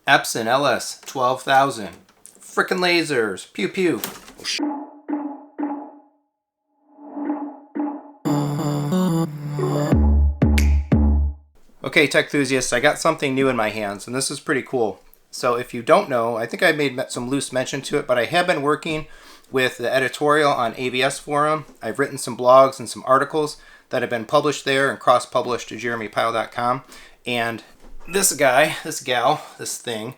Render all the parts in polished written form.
Epson LS12000. Frickin' lasers. Pew pew. Okay, tech enthusiasts, I got something new in my hands, and this is pretty cool. So if you don't know, I think I made some loose mention to it, but I have been working with the editorial on AVS Forum. I've written some blogs and some articles that have been published there and cross-published to jeremypyle.com. And this guy, this gal, this thing,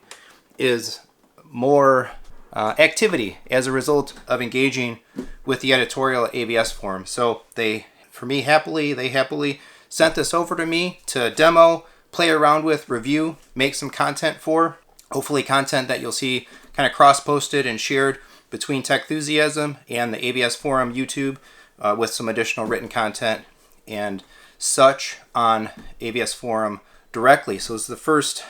is more activity as a result of engaging with the editorial at AVS Forum. So they happily sent this over to me to demo, play around with, review, make some content for. Hopefully content that you'll see kind of cross-posted and shared between Tech Enthusiasm and the AVS Forum YouTube with some additional written content and such on AVS Forum directly. So it's the first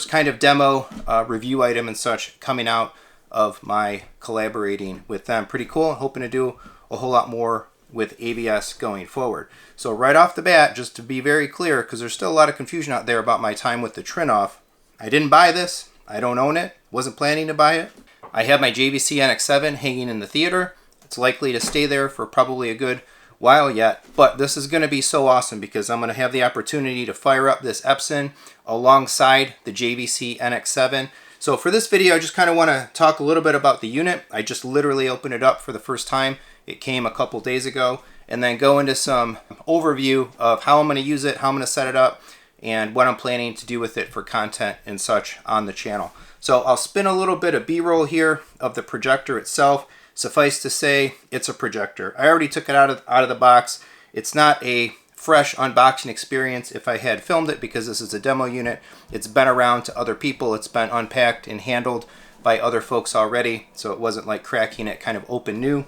kind of demo review item and such coming out of my collaborating with them. Pretty cool. Hoping to do a whole lot more with AVS going forward. So right off the bat, just to be very clear, because there's still a lot of confusion out there about my time with the Trinoff, I didn't buy this. I don't own it. Wasn't planning to buy it. I have my JVC NX7 hanging in the theater. It's likely to stay there for probably a good while yet, but this is going to be so awesome because I'm going to have the opportunity to fire up this Epson alongside the JVC NX7. So for this video, I just kind of want to talk a little bit about the unit. I just literally opened it up for the first time. It came a couple days ago, and then go into some overview of how I'm going to use it, how I'm going to set it up, and what I'm planning to do with it for content and such on the channel. So I'll spin a little bit of B-roll here of the projector itself. Suffice to say, it's a projector. I already took it out of the box. It's not a fresh unboxing experience if I had filmed it because this is a demo unit. It's been around to other people. It's been unpacked and handled by other folks already, so it wasn't like cracking it kind of open new.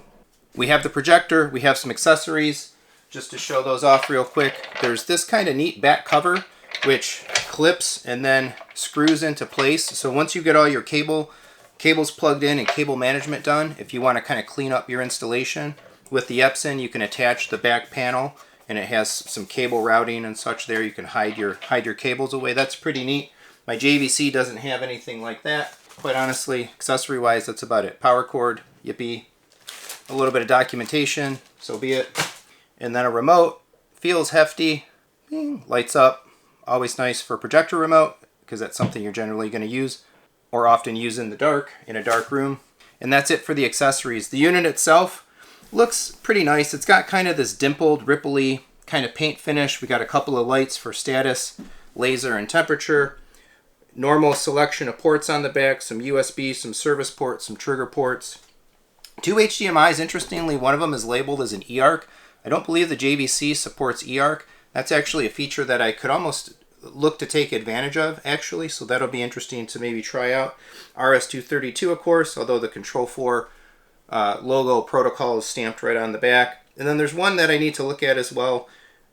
We have the projector. We have some accessories. Just to show those off real quick, there's this kind of neat back cover which clips and then screws into place. So once you get all your cables plugged in and cable management done, if you want to kind of clean up your installation with the Epson, you can attach the back panel, and it has some cable routing and such there. You can hide your cables away. That's pretty neat. My JVC doesn't have anything like that. Quite honestly, accessory wise, that's about it. Power cord, yippee. A little bit of documentation, so be it. And then a remote, feels hefty, lights up. Always nice for a projector remote because that's something you're generally going to use or often use in the dark, in a dark room. And that's it for the accessories. The unit itself looks pretty nice. It's got kind of this dimpled, ripply kind of paint finish. We got a couple of lights for status, laser, and temperature. Normal selection of ports on the back, some USB, some service ports, some trigger ports. 2 HDMIs, interestingly, one of them is labeled as an eARC. I don't believe the JVC supports eARC. That's actually a feature that I could almost look to take advantage of, actually, so that'll be interesting to maybe try out. RS-232, of course, although the Control4 logo protocol is stamped right on the back. And then there's one that I need to look at as well.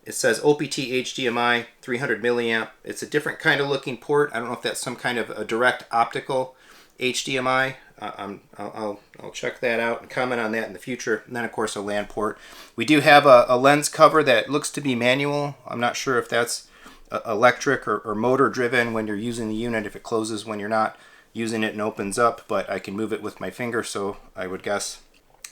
It says OPT HDMI 300 milliamp. It's a different kind of looking port. I don't know if that's some kind of a direct optical HDMI. I'll check that out and comment on that in the future. And then, of course, a LAN port. We do have a lens cover that looks to be manual. I'm not sure if that's electric or motor driven when you're using the unit, if it closes when you're not using it and opens up, but I can move it with my finger, so I would guess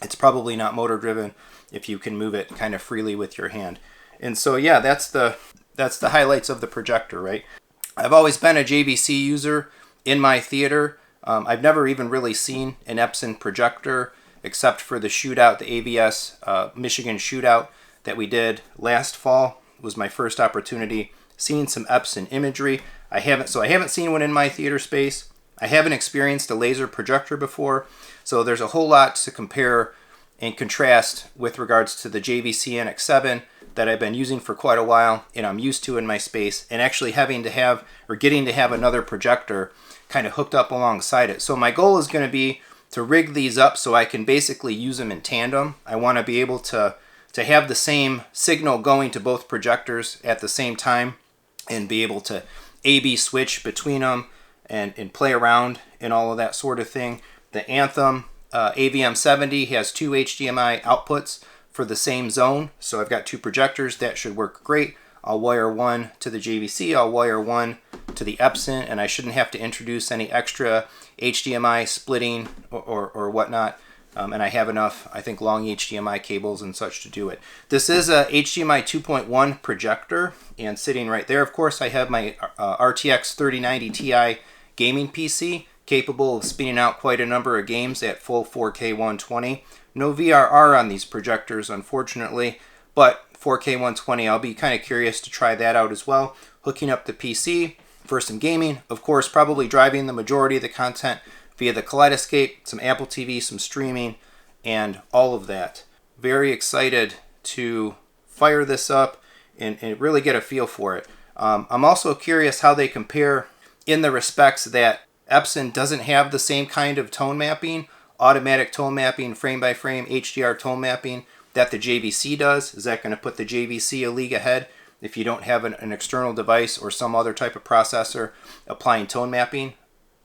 it's probably not motor driven if you can move it kind of freely with your hand. And so yeah, that's the highlights of the projector, right? I've always been a JVC user in my theater. I've never even really seen an Epson projector except for the shootout, the AVS Michigan shootout that we did last fall. It was my first opportunity seeing some Epson imagery. I haven't seen one in my theater space. I haven't experienced a laser projector before, so there's a whole lot to compare and contrast with regards to the JVC NX7 that I've been using for quite a while and I'm used to in my space, and actually having to have or getting to have another projector kind of hooked up alongside it. So my goal is going to be to rig these up so I can basically use them in tandem. I want to be able to have the same signal going to both projectors at the same time and be able to A/B switch between them and play around and all of that sort of thing. The Anthem AVM70 has 2 HDMI outputs for the same zone, so I've got 2 projectors. That should work great. I'll wire one to the JVC, I'll wire one to the Epson, and I shouldn't have to introduce any extra HDMI splitting or whatnot. And I have enough, I think, long HDMI cables and such to do it. This is a HDMI 2.1 projector, and sitting right there, of course, I have my RTX 3090 Ti gaming PC, capable of spinning out quite a number of games at full 4K 120. No VRR on these projectors, unfortunately, but 4K 120, I'll be kind of curious to try that out as well. Hooking up the PC for some gaming, of course, probably driving the majority of the content via the Kaleidescape, some Apple TV, some streaming, and all of that. Very excited to fire this up and really get a feel for it. I'm also curious how they compare in the respects that Epson doesn't have the same kind of tone mapping, automatic tone mapping, frame by frame, HDR tone mapping that the JVC does. Is that going to put the JVC a league ahead if you don't have an external device or some other type of processor applying tone mapping?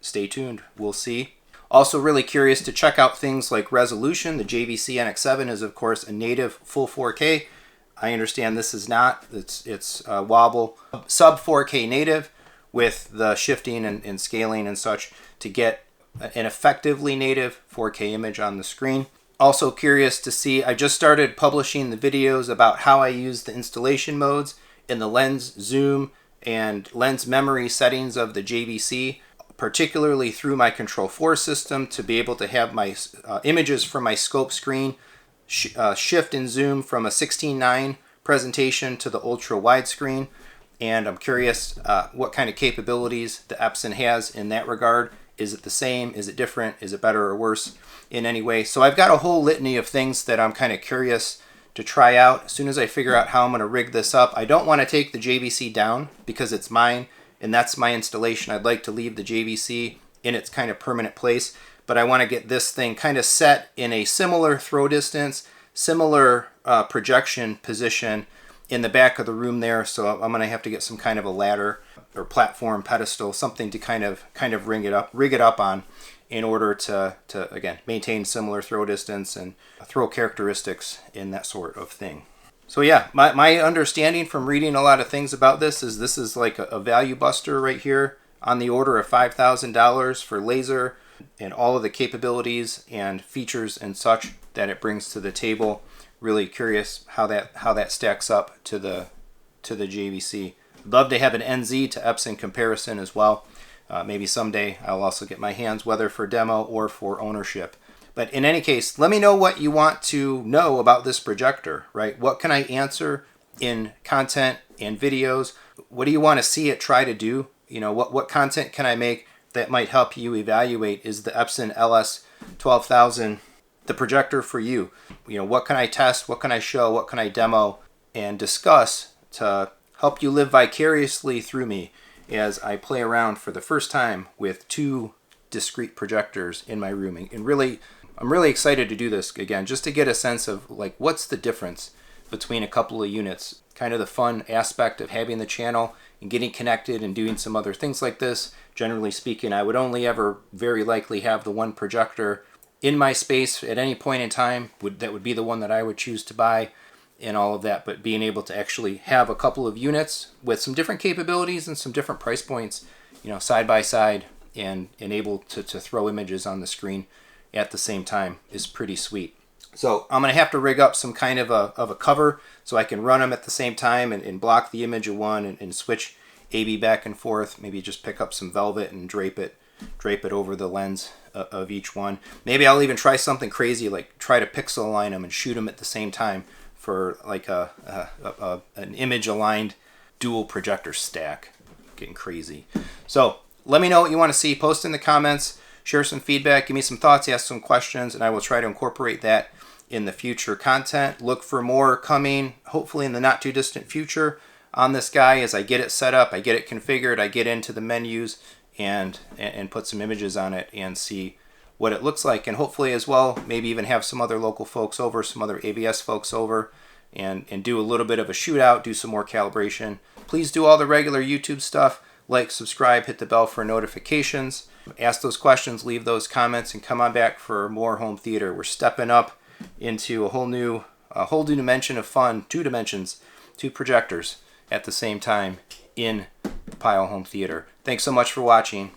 Stay tuned, we'll see. Also really curious to check out things like resolution. The JVC NX7 is of course a native full 4K. I understand this is not. It's wobble sub 4K native with the shifting and scaling and such to get an effectively native 4K image on the screen. Also curious to see, I just started publishing the videos about how I use the installation modes in the lens zoom and lens memory settings of the JVC, particularly through my Control 4 system, to be able to have my images from my scope screen shift and zoom from a 16:9 presentation to the ultra widescreen. And I'm curious what kind of capabilities the Epson has in that regard. Is it the same? Is it different? Is it better or worse in any way? So I've got a whole litany of things that I'm kind of curious to try out. As soon as I figure out how I'm going to rig this up, I don't want to take the JVC down because it's mine and that's my installation. I'd like to leave the JVC in its kind of permanent place, but I want to get this thing kind of set in a similar throw distance, similar projection position in the back of the room there. So I'm going to have to get some kind of a ladder or platform, pedestal, something to kind of rig it up on in order to again maintain similar throw distance and throw characteristics in that sort of thing. So yeah, my understanding from reading a lot of things about this is like a value buster right here, on the order of $5,000 for laser and all of the capabilities and features and such that it brings to the table. Really curious how that stacks up to the JVC. Love to have an NZ to Epson comparison as well. Maybe someday I'll also get my hands, whether for demo or for ownership. But in any case, let me know what you want to know about this projector, right? What can I answer in content and videos? What do you want to see it try to do? You know, what content can I make that might help you evaluate? Is the Epson LS12000 the projector for you? You know, what can I test? What can I show? What can I demo and discuss to help you live vicariously through me as I play around for the first time with two discrete projectors in my room? And really, I'm really excited to do this again, just to get a sense of like what's the difference between a couple of units. Kind of the fun aspect of having the channel and getting connected and doing some other things like this. Generally speaking, I would only ever very likely have the one projector in my space at any point in time. That would be the one that I would choose to buy and all of that. But being able to actually have a couple of units with some different capabilities and some different price points, you know, side by side, and able to throw images on the screen at the same time is pretty sweet. So I'm going to have to rig up some kind of a cover so I can run them at the same time and block the image of one and switch A/B back and forth. Maybe just pick up some velvet and drape it over the lens of each one. Maybe I'll even try something crazy like try to pixel align them and shoot them at the same time for like an image aligned dual projector stack. Getting crazy. So let me know what you want to see. Post in the comments. Share some feedback, give me some thoughts, ask some questions, and I will try to incorporate that in the future content. Look for more coming, hopefully in the not too distant future, on this guy as I get it set up, I get it configured, I get into the menus and put some images on it and see what it looks like. And hopefully as well, maybe even have some other local folks over, some other AVS folks over, and do a little bit of a shootout, do some more calibration. Please do all the regular YouTube stuff. Like, subscribe, hit the bell for notifications. Ask those questions, leave those comments, and come on back for more home theater. We're stepping up into a whole new dimension of fun, 2 dimensions, 2 projectors at the same time in Pile Home Theater. Thanks so much for watching.